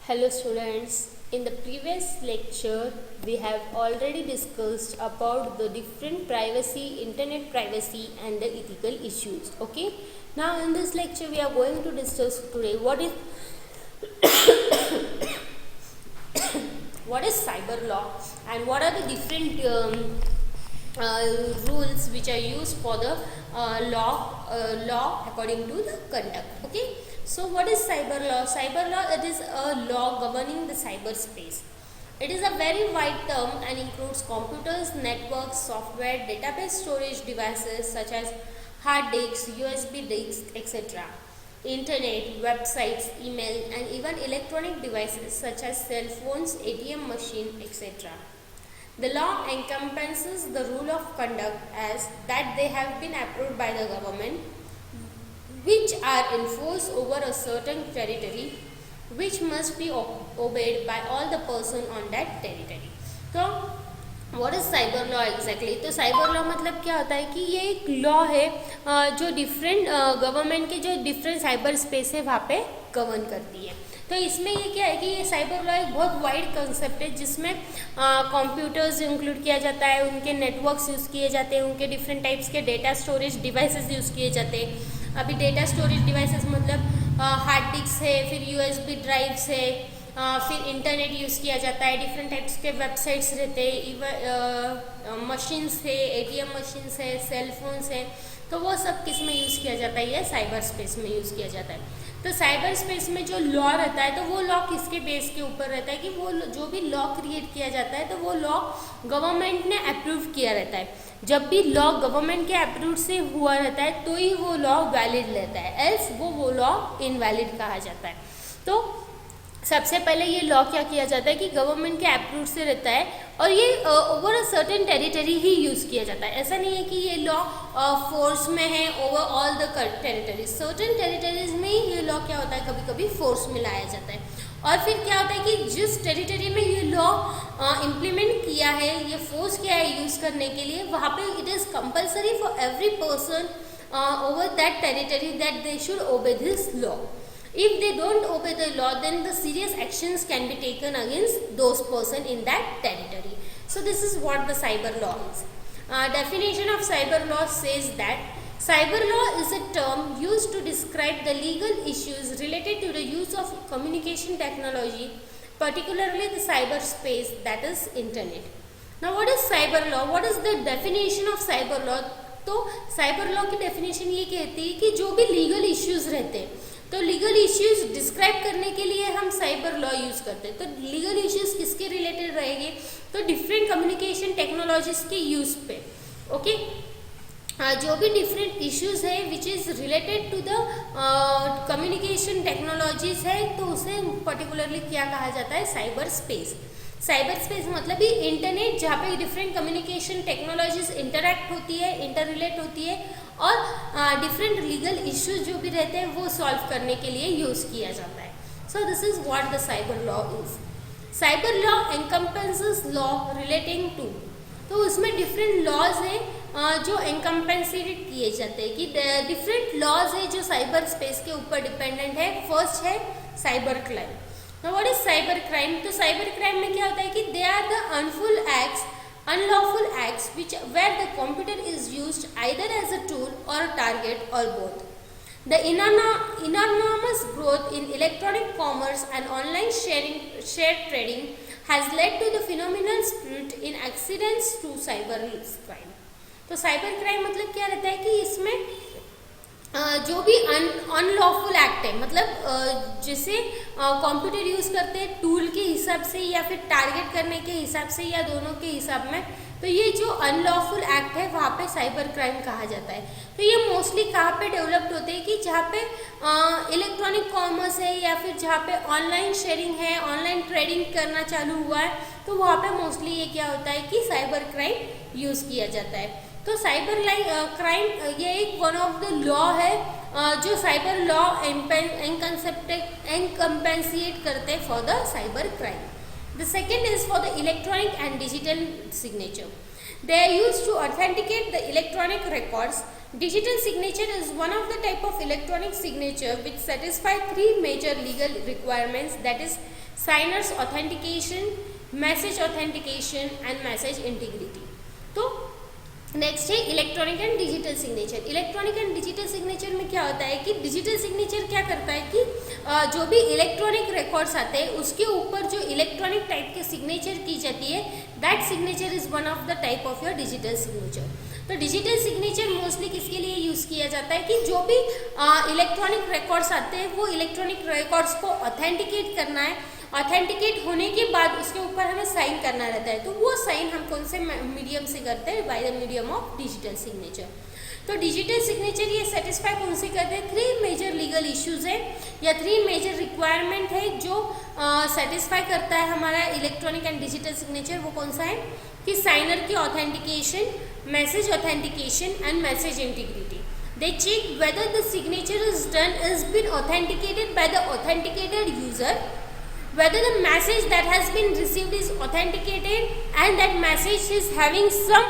Hello students, in the previous lecture we have already discussed about the different privacy, internet privacy and the ethical issues. Okay, now in this lecture we are going to discuss today what is what is cyber law and what are the different rules which are used for the law according to the conduct. Okay, so what is cyber law? Cyber law, it is a law governing the cyberspace. It is a very wide term and includes computers, networks, software, database storage devices such as hard disks, USB disks, etc. Internet, websites, email and even electronic devices such as cell phones, ATM machine, etc. The law encompasses the rule of conduct as that they have been approved by the government, which are enforced over a certain territory, which must be obeyed by all the person on that territory. तो what is cyber law exactly? तो cyber law मतलब क्या होता है कि ये एक law है जो डिफरेंट गवर्नमेंट के जो डिफरेंट साइबर स्पेस है वहाँ पे गवर्न करती है. तो इसमें ये क्या है कि ये साइबर लॉ एक बहुत वाइड कंसेप्ट है जिसमें कंप्यूटर्स इंक्लूड किया जाता है, उनके नेटवर्क्स यूज़ किए जाते हैं, उनके डिफरेंट टाइप्स के डेटा स्टोरेज डिवाइसेस यूज़ किए जाते हैं. अभी डेटा स्टोरेज डिवाइसेस मतलब हार्ड डिस्क है, फिर यूएसबी ड्राइव्स है, फिर इंटरनेट यूज़ किया जाता है, डिफरेंट टाइप्स के वेबसाइट्स रहते हैं, इवन मशीन्स है, एटीएम मशीन्स है, सेल फोन्स है. तो वो सब किस में यूज़ किया जाता है? ये साइबर स्पेस में यूज़ किया जाता है. तो साइबर स्पेस में जो लॉ रहता है तो वो लॉ किसके बेस के ऊपर रहता है कि वो जो भी लॉ क्रिएट किया जाता है तो वो लॉ गवर्नमेंट ने अप्रूव किया रहता है. जब भी लॉ गवर्नमेंट के अप्रूव से हुआ रहता है तो ही वो लॉ वैलिड रहता है, एल्स वो लॉ इनवैलिड कहा जाता है. तो सबसे पहले ये लॉ क्या किया जाता है कि गवर्नमेंट के अप्रूव से रहता है और ये over a certain territory he use किया जाता है. ऐसा नहीं है कि ये लॉ फोर्स में है over all the territories. Certain territories में ही ये लॉ क्या होता है, कभी कभी फोर्स में लाया जाता है. और फिर क्या होता है कि जिस टेरिटरी में ये लॉ इम्प्लीमेंट किया है, ये फोर्स किया है यूज़ करने के लिए, वहाँ पे it is compulsory for every person over that territory that they should ओबे this law. If they don't obey the law, then the serious actions can be taken against those person in that territory. So this is what the cyber law is. Definition of cyber law says that cyber law is a term used to describe the legal issues related to the use of communication technology, particularly the cyberspace, that is internet. Now what is cyber law? What is the definition of cyber law? तो cyber law की definition ये कहती है कि जो भी legal issues रहते हैं, तो लीगल इश्यूज डिस्क्राइब करने के लिए हम साइबर लॉ यूज़ करते हैं. तो लीगल इश्यूज किसके रिलेटेड रहेंगे? तो डिफरेंट कम्युनिकेशन टेक्नोलॉजीज के यूज़ पे. ओके, जो भी डिफरेंट इश्यूज है which is related to the communication technologies है तो उसे पर्टिकुलरली क्या कहा जाता है? Cyber space. साइबर स्पेस मतलब ही इंटरनेट जहाँ पे डिफरेंट कम्युनिकेशन टेक्नोलॉजीज इंटरैक्ट होती है, इंटर रिलेट होती है और डिफरेंट लीगल इश्यूज जो भी रहते हैं वो सॉल्व करने के लिए यूज़ किया जाता है. So this is what the cyber law is. Cyber law encompasses law relating to, तो उसमें डिफरेंट लॉज हैं जो एनकम्पेंसेटेड किए जाते हैं कि डिफरेंट लॉज है जो साइबर स्पेस के ऊपर डिपेंडेंट है. फर्स्ट है cyber crime. Now what is cyber crime? तो cyber crime में क्या होता है कि they are the unlawful acts which where the computer is used either as a tool or a target or both. The enormous growth in electronic commerce and online shared trading has led to the phenomenal spurt in accidents to cyber crime. तो cyber crime मतलब क्या रहता है कि इसमें जो भी unlawful act है, मतलब जैसे कंप्यूटर यूज़ करते हैं टूल के हिसाब से या फिर टारगेट करने के हिसाब से या दोनों के हिसाब में, तो ये जो अनलॉफुल एक्ट है वहाँ पे साइबर क्राइम कहा जाता है. तो ये मोस्टली कहाँ पे डेवलप्ड होते हैं कि जहाँ पे इलेक्ट्रॉनिक कॉमर्स है या फिर जहाँ पे ऑनलाइन शेयरिंग है, ऑनलाइन ट्रेडिंग करना चालू हुआ है, तो वहाँ पे मोस्टली ये क्या होता है कि साइबर क्राइम यूज़ किया जाता है. तो साइबर क्राइम ये एक वन ऑफ द लॉ है जो साइबर लॉ एनकम्पेंसिएट करते हैं for the cyber crime. The second is for the electronic and digital signature. They are used to authenticate the electronic records. Digital signature is one of the type of electronic signature which satisfy three major legal requirements, that is signer's authentication, message authentication and message integrity. तो next है electronic and digital signature. Electronic and digital signature में क्या होता है कि digital signature क्या करता है कि जो भी इलेक्ट्रॉनिक रिकॉर्ड्स आते हैं उसके ऊपर जो इलेक्ट्रॉनिक टाइप के सिग्नेचर की जाती है, that signature is one of the type of your digital signature. तो डिजिटल सिग्नेचर मोस्टली किसके लिए यूज़ किया जाता है कि जो भी इलेक्ट्रॉनिक रिकॉर्ड्स आते हैं वो इलेक्ट्रॉनिक रिकॉर्ड्स को ऑथेंटिकेट करना है, ऑथेंटिकेट होने के बाद उसके ऊपर हमें साइन करना रहता है। तो वो साइन हम कौन से मीडियम से करते हैं? By the medium of digital signature. तो डिजिटल सिग्नेचर ये सेटिस्फाई कौन से करते हैं? 3 मेजर लीगल इश्यूज है या 3 मेजर रिक्वायरमेंट है जो सेटिस्फाई करता है हमारा इलेक्ट्रॉनिक एंड डिजिटल सिग्नेचर। वो कौन सा है कि साइनर की authentication, message authentication and message integrity. They check whether the signature is done is been authenticated by the authenticated user, whether the message that has been received is authenticated and that message is having some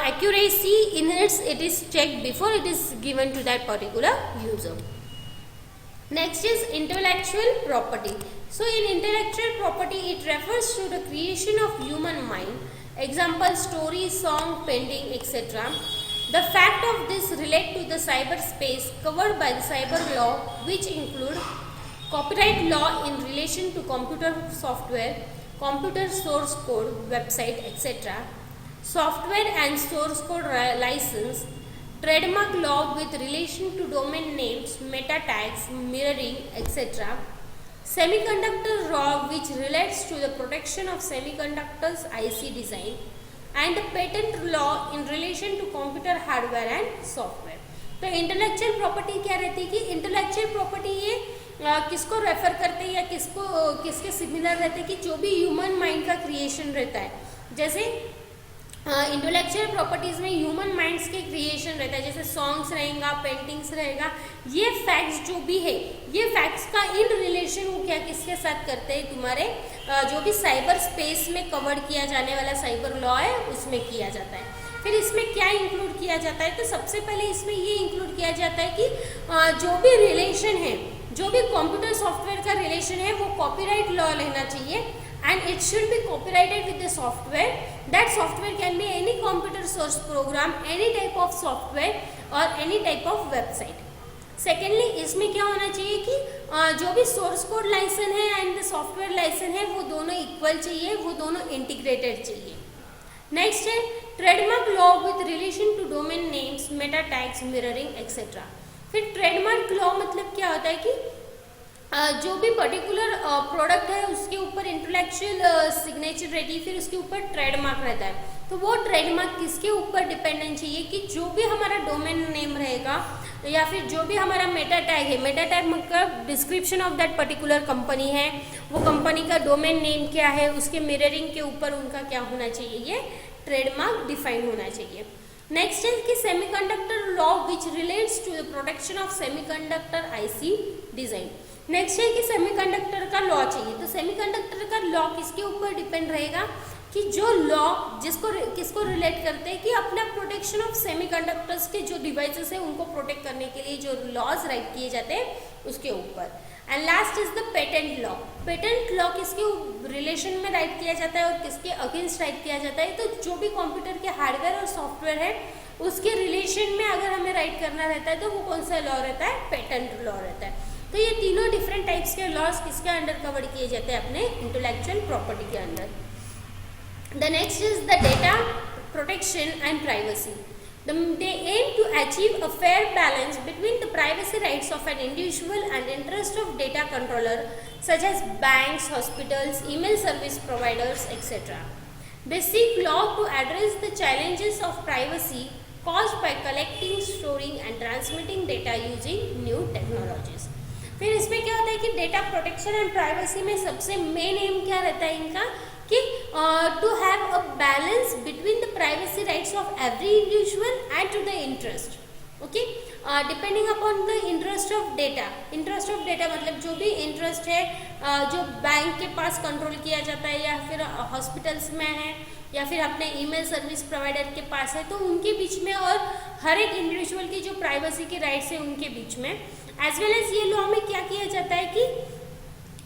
accuracy in it is checked before it is given to that particular user. Next is intellectual property. So in intellectual property it refers to the creation of human mind, example story, song, painting, etc. The fact of this relate to the cyberspace covered by the cyber law, which include copyright law in relation to computer software, computer source code, website, etc. Software and source code license, trademark law with relation to domain names, meta tags, mirroring, etc. Semiconductor law which relates to the protection of semiconductors IC design, and the patent law in relation to computer hardware and software. तो intellectual property क्या रहती है कि intellectual property ये किसको refer करते हैं या किसके सिमिलर रहते हैं कि जो भी ह्यूमन माइंड का क्रिएशन रहता है। जैसे इंटेलेक्चुअल प्रॉपर्टीज में ह्यूमन माइंड्स के क्रिएशन रहता है, जैसे सॉन्ग्स रहेगा, पेंटिंग्स रहेगा, ये फैक्ट्स जो भी है ये फैक्ट्स का इन रिलेशन वो क्या किसके साथ करते हैं? तुम्हारे जो भी साइबर स्पेस में कवर किया जाने वाला साइबर लॉ है उसमें किया जाता है। फिर इसमें क्या इंक्लूड किया जाता है? तो सबसे पहले इसमें ये इंक्लूड किया जाता है कि जो भी रिलेशन है, जो भी कंप्यूटर सॉफ्टवेयर का रिलेशन है वो कॉपीराइट लॉ लेना चाहिए and it should be copyrighted with the software. That software can be any computer source program, any type of software or any type of website. Secondly, इसमें क्या होना चाहिए कि जो भी सोर्स कोड लाइसेंस है एंड सॉफ्टवेयर लाइसेंस है वो दोनों इक्वल चाहिए, वो दोनों इंटीग्रेटेड चाहिए। नेक्स्ट है trademark law with relation to domain names, meta tags, mirroring etcetera. फिर ट्रेडमार्क लॉ मतलब क्या होता है कि जो भी पर्टिकुलर प्रोडक्ट है उसके ऊपर इंटेलेक्चुअल सिग्नेचर रहती है, फिर उसके ऊपर ट्रेडमार्क रहता है। तो वो ट्रेडमार्क किसके ऊपर डिपेंडेंट चाहिए कि जो भी हमारा डोमेन नेम रहेगा या फिर जो भी हमारा मेटा टैग है, मेटा टैग मतलब description of that particular company है, वो कंपनी का डोमेन नेम क्या है, उसके मिररिंग के ऊपर उनका क्या होना चाहिए, ये ट्रेडमार्क डिफाइन होना चाहिए। नेक्स्ट है कि semiconductor law which relates to the protection of semiconductor IC design. Next है कि सेमीकंडक्टर का लॉ चाहिए। तो सेमीकंडक्टर का लॉ किसके ऊपर डिपेंड रहेगा कि जो लॉ किसको रिलेट करते हैं कि अपना प्रोटेक्शन ऑफ सेमीकंडक्टर्स के जो डिवाइसेस है उनको प्रोटेक्ट करने के लिए जो लॉज राइट किए जाते हैं उसके ऊपर। And last is the patent law. Patent law किसके रिलेशन में राइट किया जाता है और किसके अगेंस्ट राइट किया जाता है? तो जो भी कंप्यूटर के हार्डवेयर और सॉफ्टवेयर है उसके रिलेशन में अगर हमें राइट करना रहता है तो वो कौन सा लॉ रहता है? पेटेंट लॉ रहता है। तो ये तीनों डिफरेंट टाइप्स के लॉज किसके अंडर कवर किए जाते हैं? अपने इंटेलेक्चुअल प्रॉपर्टी के अंदर। The next is the data protection and privacy. They aim to achieve a fair balance between the privacy rights of an individual and interest of data controller such as banks, hospitals, email service providers, etc. They seek law to address the challenges of privacy caused by collecting, storing and transmitting data using new technologies. फिर इसमें क्या होता है कि data protection and privacy में सबसे main M क्या रहता है इनका कि to have a balance between the privacy rights of every individual and to the interest, okay, depending upon the interest of data. Interest of data मतलब जो भी इंटरेस्ट है जो बैंक के पास कंट्रोल किया जाता है या फिर हॉस्पिटल्स में है या फिर अपने ईमेल सर्विस प्रोवाइडर के पास है, तो उनके बीच में और हर एक इंडिविजुअल की जो प्राइवेसी के राइट्स है उनके बीच में। एज वेल एज ये लॉ में क्या किया जाता है कि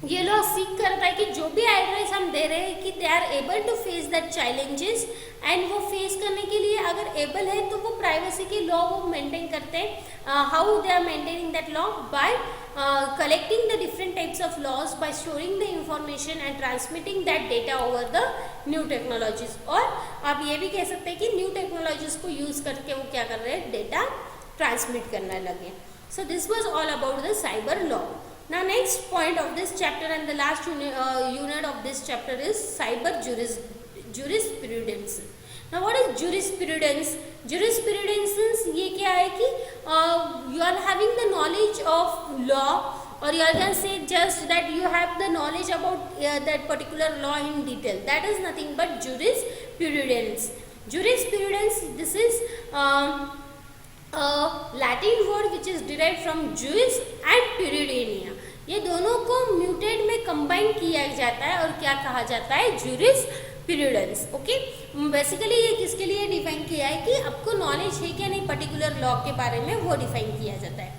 ये लॉ सीख करता है कि जो भी एड्रेस हम दे रहे हैं कि they are able to face that challenges, and वो फेस करने के लिए अगर एबल है तो वो प्राइवेसी की लॉ वो मेंटेन करते हैं। How they are maintaining that law? By collecting the different types of laws, by storing the information and transmitting that data over the new technologies. और आप ये भी कह सकते हैं कि न्यू टेक्नोलॉजीज को यूज करके वो क्या कर रहे हैं, डेटा ट्रांसमिट करने लगे। So this was all about the cyber law. Now next point of this chapter and the last unit of this chapter is cyber jurisprudence. Now what is jurisprudence? Jurisprudence ये क्या है कि you are having the knowledge of law, or you can say just that you have the knowledge about that particular law in detail. That is nothing but jurisprudence. Jurisprudence, this is a Latin word which is derived from juris and prudentia. ये दोनों को muted में combine किया जाता है और क्या कहा जाता है, jurisprudence. ओके, बेसिकली ये किसके लिए डिफाइन किया है कि आपको नॉलेज है क्या नहीं पर्टिकुलर लॉ के बारे में, वो डिफाइन किया जाता है.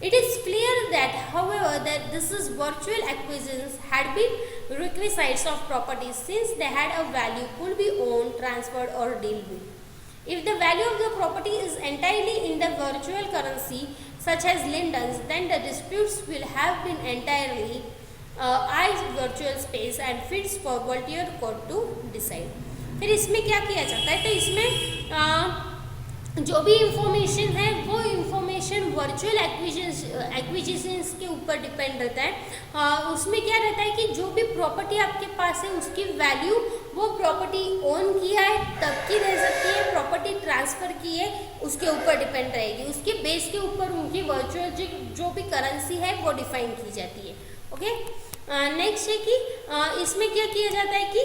It is clear that, however, that this is virtual acquisitions had been requisites of properties since they had a value, could be owned, transferred or dealt with. If the value of the property is entirely in the virtual currency, such as lindens, then the disputes will have been entirely as virtual space and fits for volunteer court to decide. फिर इसमें क्या किया जाता है, तो इसमें जो भी इंफॉर्मेशन है वो इंफॉर्मेशन वर्चुअल एक्विजिशंस के ऊपर डिपेंड रहता है. उसमें क्या रहता है कि जो भी प्रॉपर्टी आपके पास है उसकी वैल्यू, वो प्रॉपर्टी ओन किया है तब की रह सकती है, प्रॉपर्टी ट्रांसफ़र की है उसके ऊपर डिपेंड रहेगी, उसके बेस के ऊपर उनकी वर्चुअल जो भी करेंसी है वो डिफाइन की जाती है. ओके, नेक्स्ट है कि इसमें क्या किया जाता है कि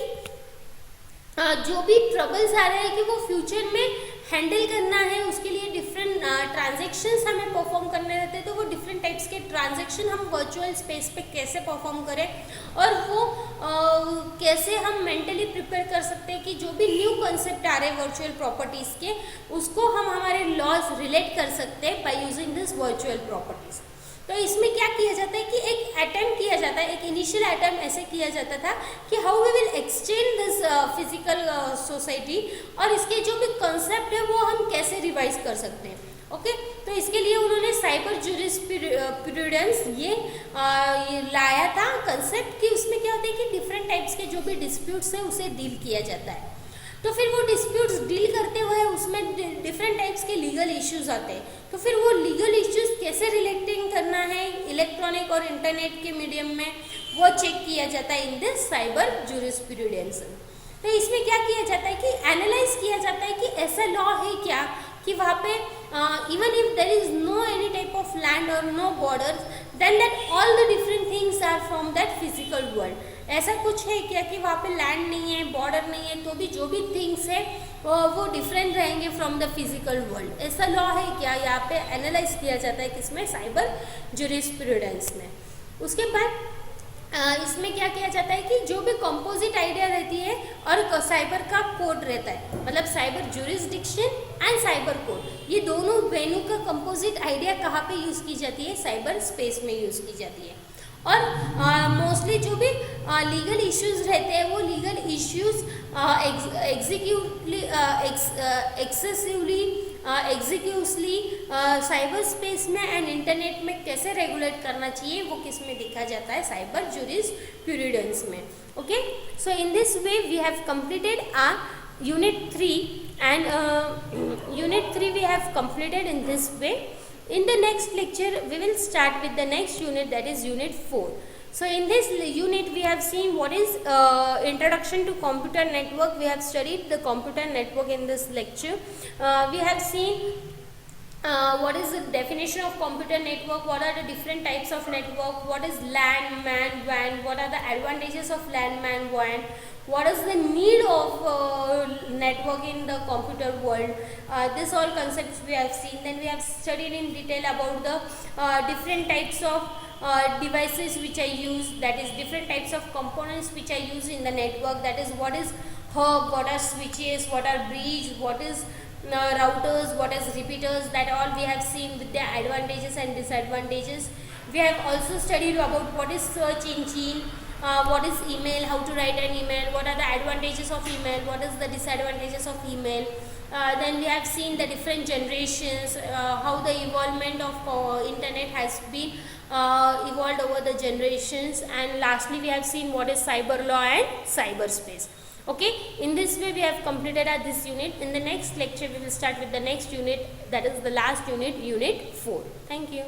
जो भी ट्रबल्स आ रहे हैं कि वो फ्यूचर में हैंडल करना है, उसके लिए डिफरेंट ट्रांजैक्शंस हमें परफॉर्म करने रहते हैं, तो वो डिफरेंट टाइप्स के ट्रांजैक्शन हम वर्चुअल स्पेस पे कैसे परफॉर्म करें और वो कैसे हम मेंटली प्रिपेयर कर सकते हैं कि जो भी न्यू कॉन्सेप्ट आ रहे हैं वर्चुअल प्रॉपर्टीज़ के, उसको हम हमारे लॉज रिलेट कर सकते हैं by using this virtual properties. तो इसमें क्या किया जाता है कि एक अटेम्प्ट किया जाता है, एक इनिशियल अटेम्प्ट ऐसे किया जाता था कि how we will exchange this physical society, और इसके जो भी कंसेप्ट है वो हम कैसे रिवाइज कर सकते हैं. ओके, तो इसके लिए उन्होंने साइबर जुरिस्प्रूडेंस ये लाया था कंसेप्ट कि उसमें क्या होता है कि डिफरेंट टाइप्स के जो भी डिस्प्यूट्स है उसे डील किया जाता है. तो फिर वो डिस्प्यूट्स डील करते हुए उसमें डिफरेंट टाइप्स के लीगल इश्यूज आते हैं, तो फिर वो लीगल इश्यूज कैसे रिलेटिंग करना है इलेक्ट्रॉनिक और इंटरनेट के मीडियम में, वो चेक किया जाता है इन दिस साइबर जुरिस्प्रूडेंस. तो इसमें क्या किया जाता है कि एनालाइज किया जाता है कि ऐसा लॉ है क्या कि वहाँ पे even if there is no any type of land और no borders, then that all the different things are from that physical world. ऐसा कुछ है क्या कि वहाँ पे लैंड नहीं है, बॉर्डर नहीं है, तो भी जो भी थिंग्स है वो डिफरेंट रहेंगे फ्रॉम द फिजिकल वर्ल्ड. ऐसा लॉ है क्या, यहाँ पे एनालाइज किया जाता है किसमें, साइबर जुरिस्प्रूडेंस में. उसके बाद इसमें क्या किया जाता है कि जो भी कंपोजिट आइडिया रहती है और साइबर का कोड रहता है, मतलब cyber jurisdiction and cyber code, ये दोनों वेन्यू का कंपोजिट आइडिया कहाँ पे यूज़ की जाती है, साइबर स्पेस में यूज़ की जाती है. और मोस्टली जो भी लीगल इश्यूज रहते हैं वो लीगल इश्यूज एग्जीक्यूटिवली साइबर स्पेस में एंड इंटरनेट में कैसे रेगुलेट करना चाहिए वो किस में देखा जाता है, साइबर जुरिस्प्रूडेंस में. Okay, so in this way we have completed our unit 3 and unit 3 we have completed in this way. In the next lecture we will start with the next unit, that is unit 4. So in this unit we have seen what is introduction to computer network. We have studied the computer network in this lecture. We have seen what is the definition of computer network, what are the different types of network, what is LAN, MAN, WAN, what are the advantages of LAN, MAN, WAN, what is the need of network in the computer world. This all concepts we have seen. Then we have studied in detail about the different types of devices which are used, that is different types of components which are used in the network, that is what is hub, what are switches, what are bridge, what is routers, what is repeaters, that all we have seen with their advantages and disadvantages. We have also studied about what is search engine, what is email, how to write an email, what are the advantages of email, what is the disadvantages of email. Then we have seen the different generations, how the evolvement of internet has been evolved over the generations, and lastly we have seen what is cyber law and cyberspace. Okay, in this way we have completed this unit. In the next lecture we will start with the next unit, that is the last unit, unit 4. Thank you.